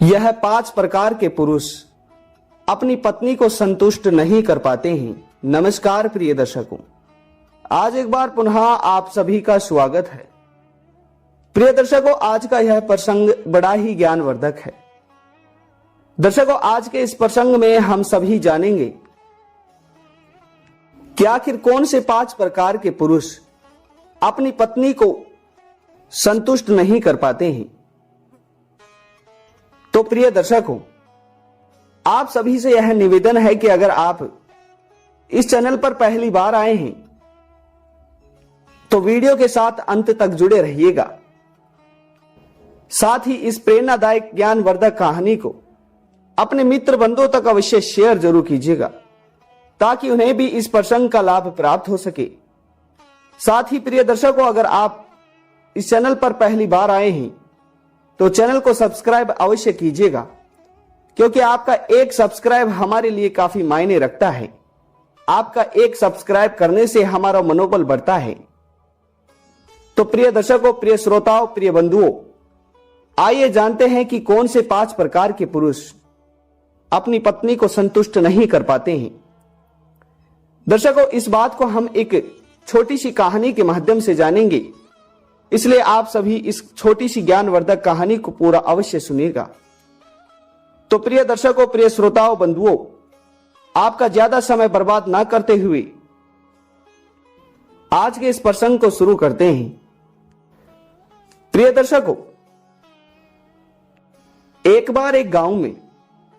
यह 5 प्रकार के पुरुष अपनी पत्नी को संतुष्ट नहीं कर पाते हैं। नमस्कार प्रिय दर्शकों, आज एक बार पुनः आप सभी का स्वागत है। प्रिय दर्शकों, आज का यह प्रसंग बड़ा ही ज्ञानवर्धक है। दर्शकों, आज के इस प्रसंग में हम सभी जानेंगे कि आखिर कौन से 5 प्रकार के पुरुष अपनी पत्नी को संतुष्ट नहीं कर पाते हैं। तो प्रिय दर्शकों, आप सभी से यह निवेदन है कि अगर आप इस चैनल पर पहली बार आए हैं तो वीडियो के साथ अंत तक जुड़े रहिएगा। साथ ही इस प्रेरणादायक ज्ञानवर्धक कहानी को अपने मित्र बंधुओं तक अवश्य शेयर जरूर कीजिएगा ताकि उन्हें भी इस प्रसंग का लाभ प्राप्त हो सके। साथ ही प्रिय दर्शकों, अगर आप इस चैनल पर पहली बार आए हैं तो चैनल को सब्सक्राइब अवश्य कीजिएगा, क्योंकि आपका एक सब्सक्राइब हमारे लिए काफी मायने रखता है। आपका एक सब्सक्राइब करने से हमारा मनोबल बढ़ता है। तो प्रिय दर्शकों, प्रिय श्रोताओं, प्रिय बंधुओं, आइए जानते हैं कि कौन से 5 प्रकार के पुरुष अपनी पत्नी को संतुष्ट नहीं कर पाते हैं। दर्शकों, इस बात को हम एक छोटी सी कहानी के माध्यम से जानेंगे, इसलिए आप सभी इस छोटी सी ज्ञानवर्धक कहानी को पूरा अवश्य सुनिएगा। तो प्रिय दर्शकों, प्रिय श्रोताओं, बंधुओं, आपका ज्यादा समय बर्बाद ना करते हुए आज के इस प्रसंग को शुरू करते हैं। प्रिय दर्शकों, एक बार एक गांव में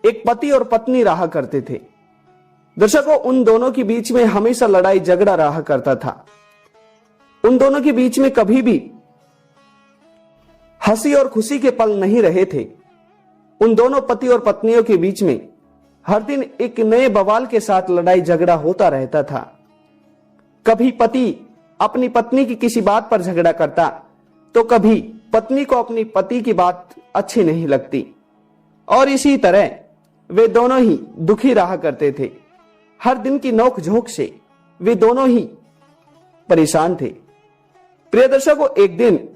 एक पति और पत्नी रहा करते थे। दर्शकों, उन दोनों के बीच में हमेशा लड़ाई झगड़ा रहा करता था। उन दोनों के बीच में कभी भी हंसी और खुशी के पल नहीं रहे थे। उन दोनों पति और पत्नियों के बीच में हर दिन एक नए बवाल के साथ लड़ाई झगड़ा होता रहता था। कभी पति अपनी पत्नी की किसी बात पर झगड़ा करता तो कभी पत्नी को अपनी पति की बात अच्छी नहीं लगती, और इसी तरह वे दोनों ही दुखी रहा करते थे। हर दिन की नोक-झोंक से वे दोनों ही परेशान थे। प्रिय दर्शकों, एक दिन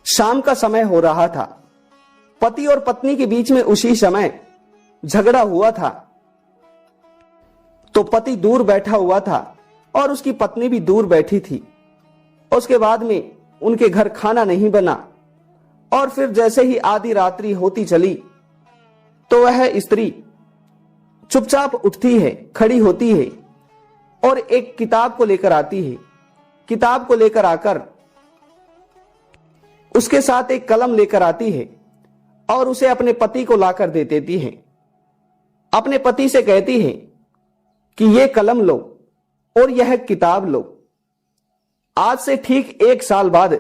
शाम का समय हो रहा था। पति और पत्नी के बीच में उसी समय झगड़ा हुआ था। तो पति दूर बैठा हुआ था और उसकी पत्नी भी दूर बैठी थी। उसके बाद में उनके घर खाना नहीं बना, और फिर जैसे ही आधी रात्रि होती चली तो वह स्त्री चुपचाप उठती है, खड़ी होती है और एक किताब को लेकर आती है। किताब को लेकर आकर उसके साथ एक कलम लेकर आती है और उसे अपने पति को लाकर दे देती है। अपने पति से कहती है कि ये कलम लो और यह किताब लो। आज से ठीक 1 साल बाद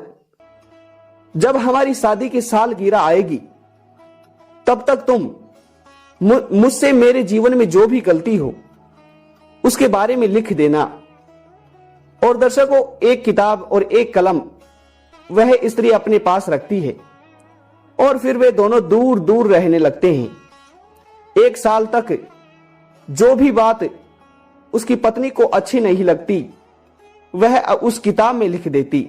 जब हमारी शादी की सालगिरह आएगी, तब तक तुम मुझसे मेरे जीवन में जो भी गलती हो उसके बारे में लिख देना। और दर्शकों, एक किताब और एक कलम वह स्त्री अपने पास रखती है और फिर वे दोनों दूर दूर रहने लगते हैं। 1 साल तक जो भी बात उसकी पत्नी को अच्छी नहीं लगती वह उस किताब में लिख देती,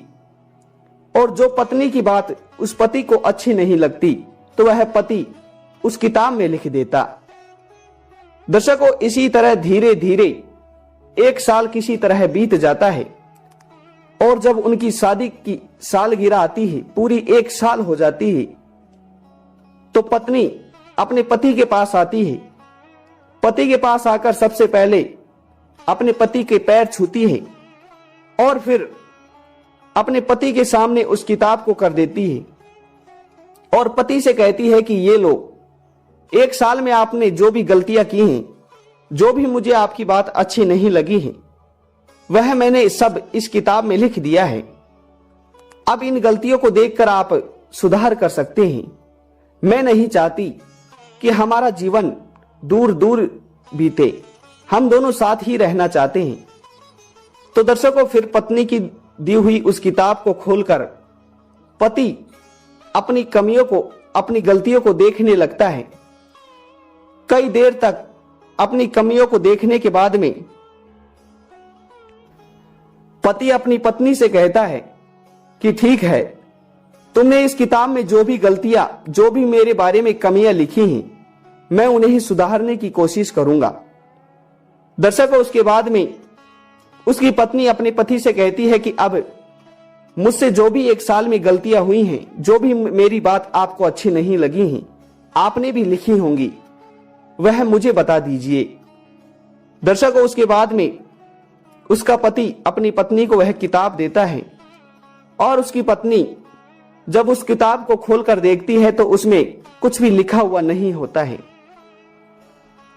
और जो पत्नी की बात उस पति को अच्छी नहीं लगती तो वह पति उस किताब में लिख देता। दर्शकों, इसी तरह धीरे धीरे 1 साल किसी तरह बीत जाता है, और जब उनकी शादी की सालगिरह आती है, पूरी 1 साल हो जाती है, तो पत्नी अपने पति के पास आती है। पति के पास आकर सबसे पहले अपने पति के पैर छूती है और फिर अपने पति के सामने उस किताब को कर देती है और पति से कहती है कि ये लो, 1 साल में आपने जो भी गलतियां की हैं, जो भी मुझे आपकी बात अच्छी नहीं लगी है, वह मैंने सब इस किताब में लिख दिया है। अब इन गलतियों को देखकर आप सुधार कर सकते हैं। मैं नहीं चाहती कि हमारा जीवन दूर दूर बीते, हम दोनों साथ ही रहना चाहते हैं। तो दर्शकों, फिर पत्नी की दी हुई उस किताब को खोलकर पति अपनी कमियों को, अपनी गलतियों को देखने लगता है। कई देर तक अपनी कमियों को देखने के बाद में पति अपनी पत्नी से कहता है कि ठीक है, तुमने इस किताब में जो भी गलतियां, जो भी मेरे बारे में कमियां लिखी हैं, मैं उन्हें ही सुधारने की कोशिश करूंगा। दर्शकों, उसके बाद में उसकी पत्नी अपने पति से कहती है कि अब मुझसे जो भी 1 साल में गलतियां हुई हैं, जो भी मेरी बात आपको अच्छी नहीं लगी हैं, आपने भी लिखी होंगी, वह मुझे बता दीजिए। दर्शकों, उसके बाद में उसका पति अपनी पत्नी को वह किताब देता है और उसकी पत्नी जब उस किताब को खोलकर देखती है तो उसमें कुछ भी लिखा हुआ नहीं होता है।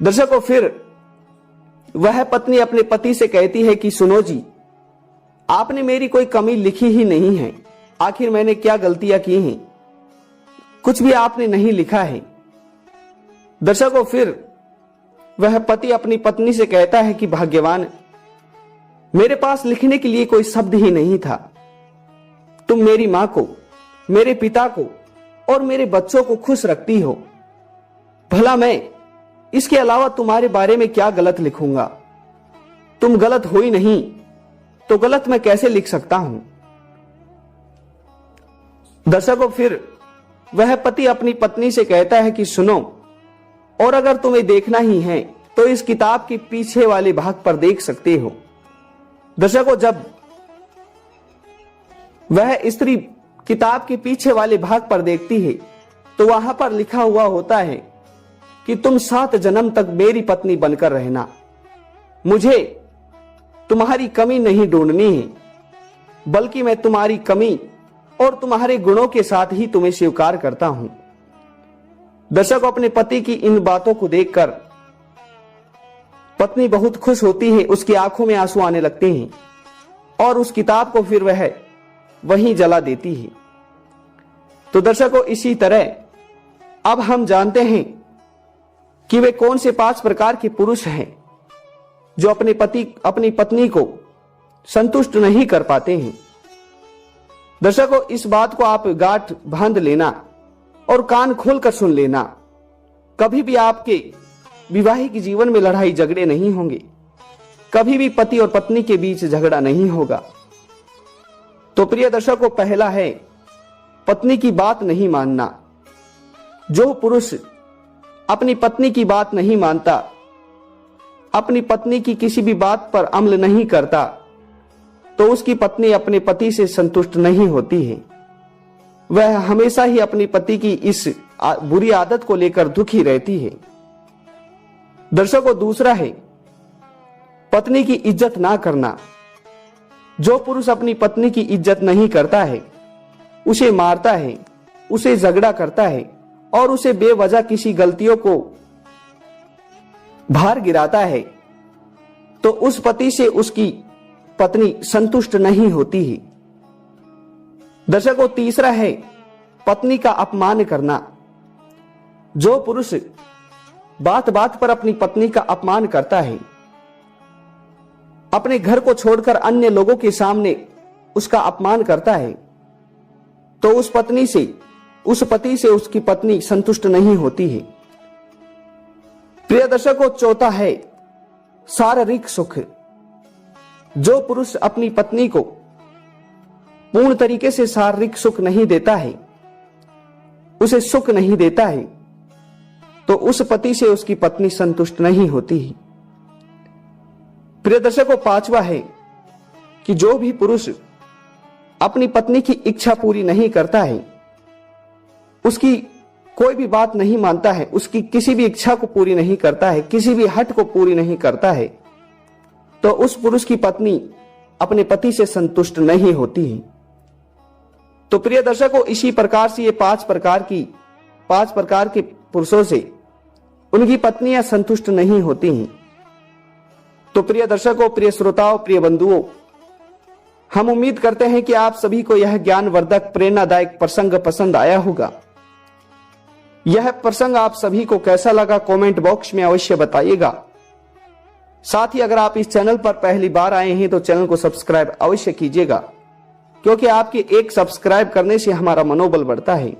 दर्शकों, फिर वह पत्नी अपने पति से कहती है कि सुनो जी, आपने मेरी कोई कमी लिखी ही नहीं है, आखिर मैंने क्या गलतियां की हैं? कुछ भी आपने नहीं लिखा है। दर्शकों, फिर वह पति अपनी पत्नी से कहता है कि भाग्यवान, मेरे पास लिखने के लिए कोई शब्द ही नहीं था। तुम मेरी मां को, मेरे पिता को और मेरे बच्चों को खुश रखती हो, भला मैं इसके अलावा तुम्हारे बारे में क्या गलत लिखूंगा? तुम गलत हो ही नहीं तो गलत मैं कैसे लिख सकता हूं? दर्शकों, फिर वह पति अपनी पत्नी से कहता है कि सुनो, और अगर तुम्हें देखना ही है तो इस किताब के पीछे वाले भाग पर देख सकते हो। दर्शकों, जब वह स्त्री किताब के पीछे वाले भाग पर देखती है तो वहां पर लिखा हुआ होता है कि तुम 7 जन्म तक मेरी पत्नी बनकर रहना। मुझे तुम्हारी कमी नहीं ढूंढनी है, बल्कि मैं तुम्हारी कमी और तुम्हारे गुणों के साथ ही तुम्हें स्वीकार करता हूं। दर्शकों, अपने पति की इन बातों को देखकर पत्नी बहुत खुश होती है, उसकी आंखों में आंसू आने लगते हैं और उस किताब को फिर वह वहीं जला देती है। तो दर्शकों, इसी तरह अब हम जानते हैं कि वे कौन से 5 प्रकार के पुरुष हैं जो अपनी पत्नी को संतुष्ट नहीं कर पाते हैं। दर्शकों, इस बात को आप गांठ बांध लेना और कान खोलकर सुन लेना। कभी भी आपके वैवाहिक जीवन में लड़ाई झगड़े नहीं होंगे, कभी भी पति और पत्नी के बीच झगड़ा नहीं होगा। तो प्रिय दर्शकों, पहला है पत्नी की बात नहीं मानना। जो पुरुष अपनी पत्नी की बात नहीं मानता, अपनी पत्नी की किसी भी बात पर अमल नहीं करता, तो उसकी पत्नी अपने पति से संतुष्ट नहीं होती है। वह हमेशा ही अपनी पति की इस बुरी आदत को लेकर दुखी रहती है। दर्शकों, दूसरा है पत्नी की इज्जत ना करना। जो पुरुष अपनी पत्नी की इज्जत नहीं करता है, उसे मारता है, उसे झगड़ा करता है और उसे बेवजह किसी गलतियों को बाहर गिराता है, तो उस पति से उसकी पत्नी संतुष्ट नहीं होती है। दर्शकों, तीसरा है पत्नी का अपमान करना। जो पुरुष बात बात पर अपनी पत्नी का अपमान करता है, अपने घर को छोड़कर अन्य लोगों के सामने उसका अपमान करता है, तो उस पति से उसकी पत्नी संतुष्ट नहीं होती है। प्रिय दर्शकों, चौथा है शारीरिक सुख। जो पुरुष अपनी पत्नी को पूर्ण तरीके से शारीरिक सुख नहीं देता है, उसे सुख नहीं देता है, तो उस पति से उसकी पत्नी संतुष्ट नहीं होती है। प्रिय दर्शकों, पांचवा है कि जो भी पुरुष अपनी पत्नी की इच्छा पूरी नहीं करता है, उसकी कोई भी बात नहीं मानता है, उसकी किसी भी इच्छा को पूरी नहीं करता है, किसी भी हट को पूरी नहीं करता है, तो उस पुरुष की पत्नी अपने पति से संतुष्ट नहीं होती है। तो प्रिय दर्शकों, इसी प्रकार से ये 5 प्रकार के पुरुषों से उनकी पत्नियां संतुष्ट नहीं होती हैं। तो प्रिय दर्शकों, प्रिय श्रोताओं, प्रिय बंधुओं, हम उम्मीद करते हैं कि आप सभी को यह ज्ञानवर्धक प्रेरणादायक प्रसंग पसंद आया होगा। यह प्रसंग आप सभी को कैसा लगा कमेंट बॉक्स में अवश्य बताइएगा। साथ ही अगर आप इस चैनल पर पहली बार आए हैं तो चैनल को सब्सक्राइब अवश्य कीजिएगा, क्योंकि आपके एक सब्सक्राइब करने से हमारा मनोबल बढ़ता है।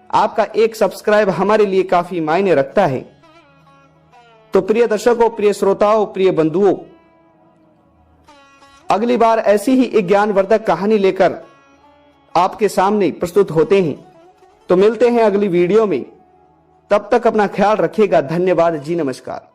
आपका एक सब्सक्राइब हमारे लिए काफी मायने रखता है। तो प्रिय दर्शकों, प्रिय श्रोताओं, प्रिय बंधुओं, अगली बार ऐसी ही एक ज्ञानवर्धक कहानी लेकर आपके सामने प्रस्तुत होते हैं। तो मिलते हैं अगली वीडियो में, तब तक अपना ख्याल रखिएगा। धन्यवाद जी, नमस्कार।